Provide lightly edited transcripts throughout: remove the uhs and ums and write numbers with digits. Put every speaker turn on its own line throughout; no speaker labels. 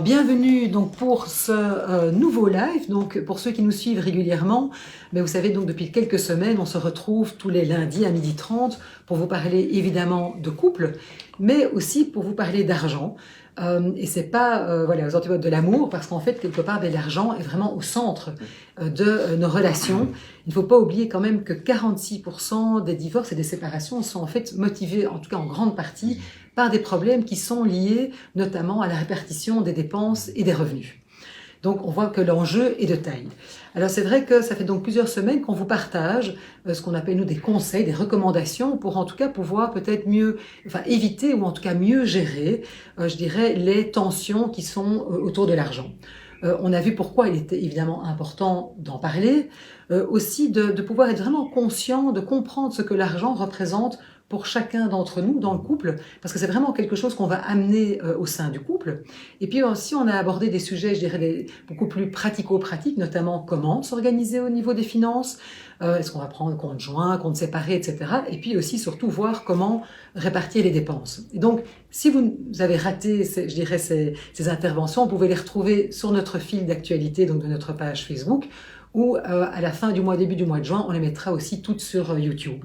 bienvenue donc pour ce nouveau live. Donc pour ceux qui nous suivent régulièrement, mais vous savez donc depuis quelques semaines, on se retrouve tous les lundis à 12h30 pour vous parler évidemment de couple, mais aussi pour vous parler d'argent. Et c'est pas voilà, aux antipodes de l'amour, parce qu'en fait quelque part l'argent est vraiment au centre de nos relations. Il ne faut pas oublier quand même que 46% des divorces et des séparations sont en fait motivés, en tout cas en grande partie, par des problèmes qui sont liés notamment à la répartition des dépenses et des revenus. Donc on voit que l'enjeu est de taille. Alors c'est vrai que ça fait donc plusieurs semaines qu'on vous partage ce qu'on appelle nous des conseils, des recommandations pour en tout cas pouvoir peut-être mieux, éviter ou en tout cas mieux gérer, je dirais, les tensions qui sont autour de l'argent. On a vu pourquoi il était évidemment important d'en parler, aussi de pouvoir être vraiment conscient, de comprendre ce que l'argent représente pour chacun d'entre nous dans le couple, parce que c'est vraiment quelque chose qu'on va amener au sein du couple. Et puis aussi, on a abordé des sujets, je dirais, beaucoup plus pratico-pratiques, notamment comment s'organiser au niveau des finances, est-ce qu'on va prendre compte joint, compte séparé, etc. Et puis aussi, surtout, voir comment répartir les dépenses. Et donc, si vous avez raté, je dirais, ces interventions, vous pouvez les retrouver sur notre fil d'actualité, donc de notre page Facebook, ou à la fin du mois, début du mois de juin, on les mettra aussi toutes sur YouTube.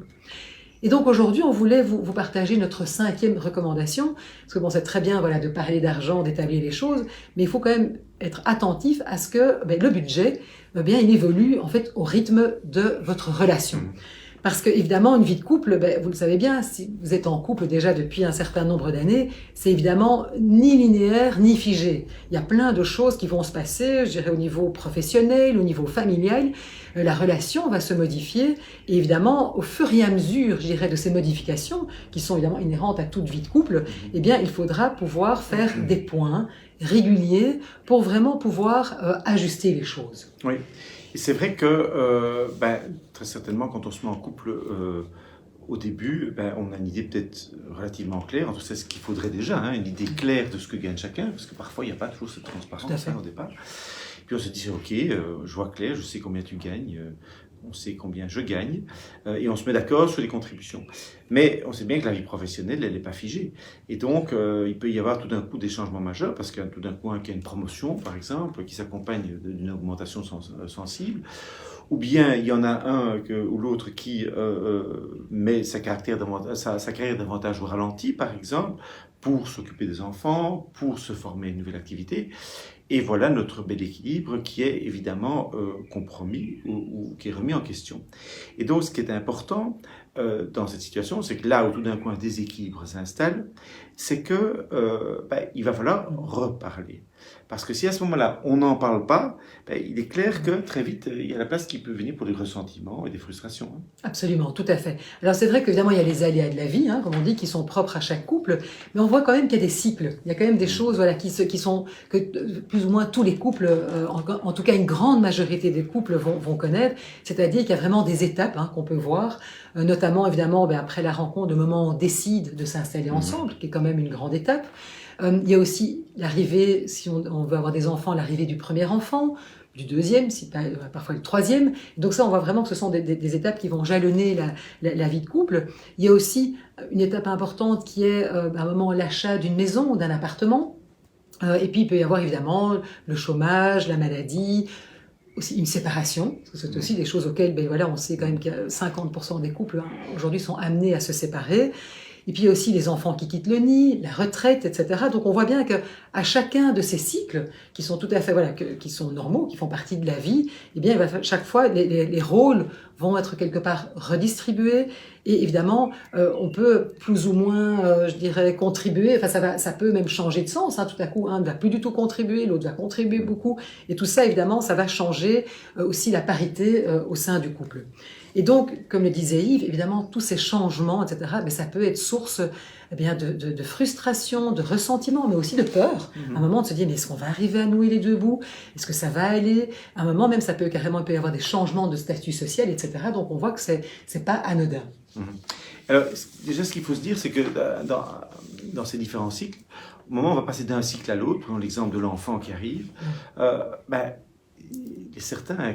Et donc aujourd'hui, on voulait vous partager notre 5e recommandation, parce que bon, c'est très bien voilà, de parler d'argent, d'établir les choses, mais il faut quand même être attentif à ce que le budget, il évolue en fait au rythme de votre relation. Parce que évidemment, une vie de couple, vous le savez bien, si vous êtes en couple déjà depuis un certain nombre d'années, c'est évidemment ni linéaire ni figé. Il y a plein de choses qui vont se passer, je dirais au niveau professionnel, au niveau familial. La relation va se modifier et évidemment, au fur et à mesure, je dirais, de ces modifications, qui sont évidemment inhérentes à toute vie de couple, eh bien, il faudra pouvoir faire des points réguliers pour vraiment pouvoir ajuster les choses.
Oui. Et c'est vrai que, très certainement, quand on se met en couple au début, on a une idée peut-être relativement claire, en tout cas, c'est ce qu'il faudrait déjà, une idée claire de ce que gagne chacun, parce que parfois, il n'y a pas toujours cette transparence au départ. Puis on se dit, ok, je vois clair, je sais combien tu gagnes, on sait combien je gagne, et on se met d'accord sur les contributions. Mais on sait bien que la vie professionnelle, elle n'est pas figée. Et donc, il peut y avoir tout d'un coup des changements majeurs, parce qu'il y a tout d'un coup un qui a une promotion, par exemple, qui s'accompagne d'une augmentation sensible, ou bien il y en a un ou l'autre qui met sa carrière davantage au ralenti, par exemple, pour s'occuper des enfants, pour se former à une nouvelle activité. Et voilà notre bel équilibre qui est évidemment compromis ou qui est remis en question. Et donc, ce qui est important dans cette situation, c'est que là où tout d'un coup un déséquilibre s'installe, c'est que il va falloir reparler. Parce que si à ce moment-là, on n'en parle pas, il est clair que très vite, il y a la place qui peut venir pour des ressentiments et des frustrations.
Absolument, tout à fait. Alors c'est vrai qu'évidemment, il y a les aléas de la vie, comme on dit, qui sont propres à chaque couple, mais on voit quand même qu'il y a des cycles. Il y a quand même des choses qui sont que plus ou moins tous les couples, en tout cas une grande majorité des couples vont connaître, c'est-à-dire qu'il y a vraiment des étapes qu'on peut voir, notamment évidemment après la rencontre, le moment où on décide de s'installer ensemble, qui est quand même une grande étape. Il y a aussi l'arrivée, si on veut avoir des enfants, l'arrivée du premier enfant, du deuxième, parfois le troisième. Donc ça, on voit vraiment que ce sont des étapes qui vont jalonner la vie de couple. Il y a aussi une étape importante qui est à un moment l'achat d'une maison ou d'un appartement. Et puis il peut y avoir évidemment le chômage, la maladie, aussi une séparation, parce que c'est aussi des choses auxquelles on sait quand même que 50% des couples aujourd'hui sont amenés à se séparer. Et puis il y a aussi les enfants qui quittent le nid, la retraite, etc. Donc on voit bien qu'à chacun de ces cycles, qui sont tout à fait qui sont normaux, qui font partie de la vie, eh bien chaque fois les rôles vont être quelque part redistribués. Et évidemment, on peut plus ou moins, je dirais, contribuer. Enfin, ça peut même changer de sens. Tout à coup, un ne va plus du tout contribuer, l'autre va contribuer beaucoup. Et tout ça, évidemment, ça va changer aussi la parité au sein du couple. Et donc, comme le disait Yves, évidemment, tous ces changements, etc., ça peut être source de frustration, de ressentiment, mais aussi de peur. À un moment, de se dire, mais est-ce qu'on va arriver à nouer les deux bouts? Est-ce que ça va aller? À un moment, même, il peut y avoir des changements de statut social, etc. Donc, on voit que c'est pas anodin.
Alors, déjà, ce qu'il faut se dire, c'est que dans ces différents cycles, au moment où on va passer d'un cycle à l'autre, prenons l'exemple de l'enfant qui arrive, il est certain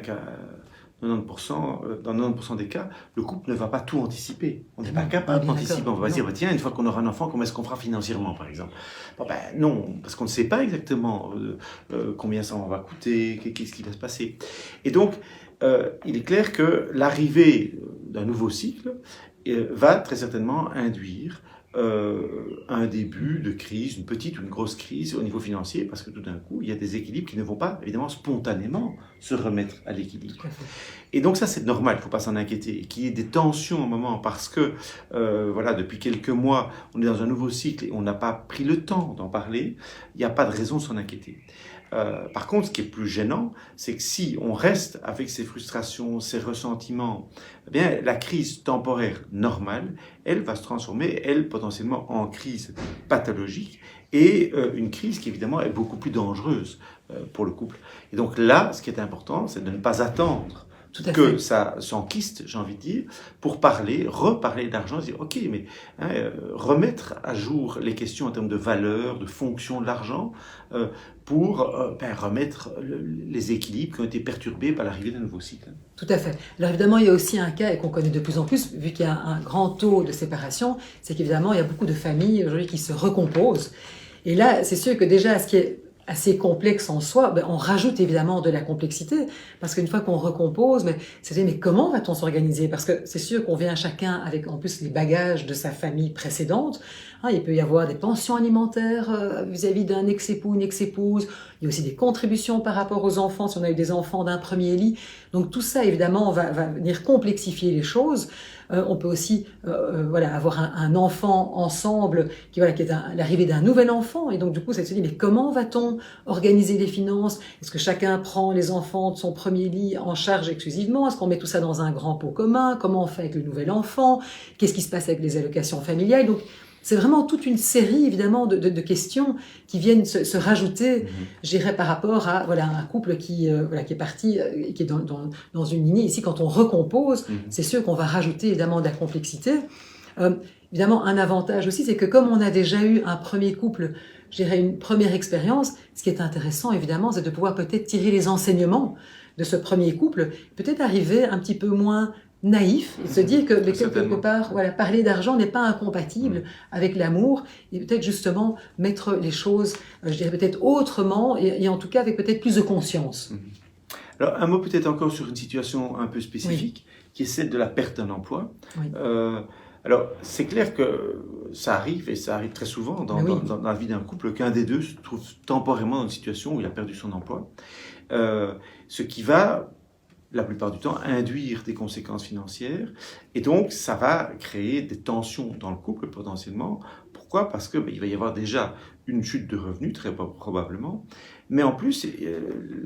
dans 90% des cas, le couple ne va pas tout anticiper. On n'est pas capable d'anticiper. On va dire, bah, tiens, une fois qu'on aura un enfant, comment est-ce qu'on fera financièrement, par exemple? Bon, ben, non, parce qu'on ne sait pas exactement combien ça va coûter, qu'est-ce qui va se passer. Et donc, il est clair que l'arrivée d'un nouveau cycle va très certainement induire un début de crise, une petite ou une grosse crise au niveau financier, parce que tout d'un coup, il y a des équilibres qui ne vont pas, évidemment, spontanément se remettre à l'équilibre. Et donc ça, c'est normal, il ne faut pas s'en inquiéter. Et qu'il y ait des tensions au moment, parce que, voilà, depuis quelques mois, on est dans un nouveau cycle et on n'a pas pris le temps d'en parler, il n'y a pas de raison de s'en inquiéter. Par contre, ce qui est plus gênant, c'est que si on reste avec ces frustrations, ces ressentiments, eh bien, la crise temporaire normale, elle va se transformer, elle, potentiellement, en crise pathologique et une crise qui, évidemment, est beaucoup plus dangereuse pour le couple. Et donc là, ce qui est important, c'est de ne pas attendre que ça s'enquiste, j'ai envie de dire, pour reparler d'argent, dire ok, mais remettre à jour les questions en termes de valeur, de fonction de l'argent, pour remettre les équilibres qui ont été perturbés par l'arrivée d'un nouveau cycle.
Tout à fait. Alors évidemment, il y a aussi un cas, et qu'on connaît de plus en plus, vu qu'il y a un grand taux de séparation, c'est qu'évidemment, il y a beaucoup de familles aujourd'hui qui se recomposent. Et là, c'est sûr que déjà, ce qui est assez complexe en soi, on rajoute évidemment de la complexité, parce qu'une fois qu'on recompose, mais comment va-t-on s'organiser? Parce que c'est sûr qu'on vient chacun avec en plus les bagages de sa famille précédente. Il peut y avoir des pensions alimentaires vis-à-vis d'un ex-époux, une ex-épouse. Il y a aussi des contributions par rapport aux enfants, si on a eu des enfants d'un premier lit. Donc tout ça, évidemment, va venir complexifier les choses. On peut aussi avoir un enfant ensemble qui est l'arrivée d'un nouvel enfant. Et donc, du coup, ça se dit, mais comment va-t-on organiser les finances? Est-ce que chacun prend les enfants de son premier lit en charge exclusivement? Est-ce qu'on met tout ça dans un grand pot commun? Comment on fait avec le nouvel enfant? Qu'est-ce qui se passe avec les allocations familiales? Donc, c'est vraiment toute une série, évidemment, de questions qui viennent se rajouter, je dirais, par rapport à un couple qui est parti, qui est dans une lignée. Ici, quand on recompose, c'est sûr qu'on va rajouter, évidemment, de la complexité. Évidemment, un avantage aussi, c'est que comme on a déjà eu un premier couple, je dirais, une première expérience, ce qui est intéressant, évidemment, c'est de pouvoir peut-être tirer les enseignements de ce premier couple, peut-être arriver un petit peu moins naïf et se dire que quelque part, parler d'argent n'est pas incompatible avec l'amour et peut-être justement mettre les choses, je dirais peut-être autrement et en tout cas avec peut-être plus de conscience.
Alors un mot peut-être encore sur une situation un peu spécifique qui est celle de la perte d'un emploi. Alors c'est clair que ça arrive et ça arrive très souvent dans la vie d'un couple qu'un des deux se trouve temporairement dans une situation où il a perdu son emploi, ce qui va la plupart du temps, induire des conséquences financières. Et donc, ça va créer des tensions dans le couple, potentiellement. Pourquoi? Parce que il va y avoir déjà une chute de revenus, très probablement. Mais en plus,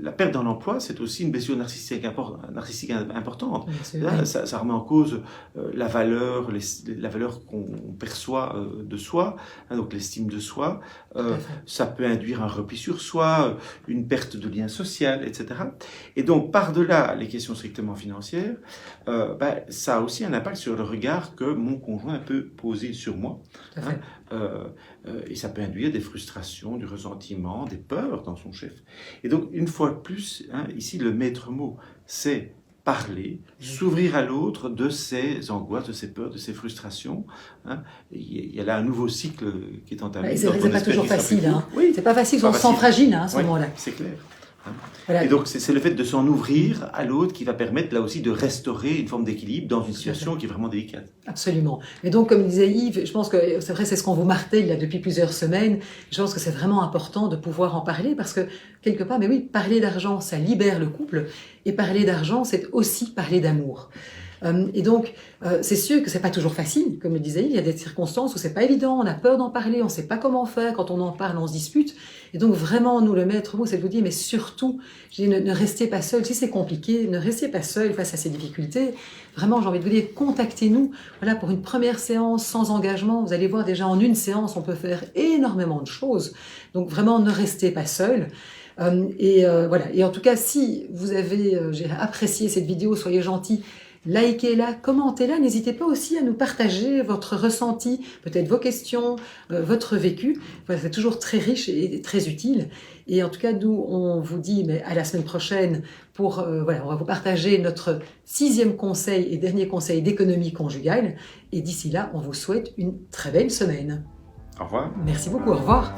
la perte d'un emploi, c'est aussi une blessure narcissique importante. Là, ça remet en cause la valeur qu'on perçoit de soi, donc l'estime de soi. Ça peut induire un repli sur soi, une perte de lien social, etc. Et donc, par-delà les questions strictement financières, ça a aussi un impact sur le regard que mon conjoint peut poser sur moi. Et ça peut induire des frustrations, du ressentiment, des peurs dans son chef. Et donc, une fois de plus, ici, le maître mot, c'est parler, s'ouvrir à l'autre de ses angoisses, de ses peurs, de ses frustrations. Il y a là un nouveau cycle qui est entamé.
C'est pas toujours facile. C'est pas facile, on se sent fragile à ce moment-là.
C'est clair. Et donc, c'est le fait de s'en ouvrir à l'autre qui va permettre, là aussi, de restaurer une forme d'équilibre dans une situation qui est vraiment délicate.
Absolument. Et donc, comme disait Yves, je pense que c'est vrai, c'est ce qu'on vous martèle là depuis plusieurs semaines. Je pense que c'est vraiment important de pouvoir en parler parce que, quelque part, parler d'argent, ça libère le couple. Et parler d'argent, c'est aussi parler d'amour. Et donc, c'est sûr que c'est pas toujours facile, comme le disait Yves, il y a des circonstances où c'est pas évident, on a peur d'en parler, on sait pas comment faire, quand on en parle, on se dispute. Et donc, vraiment, nous, le maître mot, c'est de vous dire, mais surtout, ne restez pas seul. Si c'est compliqué, ne restez pas seul face à ces difficultés. Vraiment, j'ai envie de vous dire, contactez-nous. Pour une première séance sans engagement, vous allez voir déjà en une séance, on peut faire énormément de choses. Donc, vraiment, ne restez pas seul. Et en tout cas, si vous avez apprécié cette vidéo, soyez gentils, likez-la, commentez-la. N'hésitez pas aussi à nous partager votre ressenti, peut-être vos questions, votre vécu. Enfin, c'est toujours très riche et très utile. Et en tout cas, nous, on vous dit mais à la semaine prochaine pour, voilà, on va vous partager notre 6e conseil et dernier conseil d'économie conjugale. Et d'ici là, on vous souhaite une très belle semaine.
Au revoir.
Merci beaucoup, au revoir.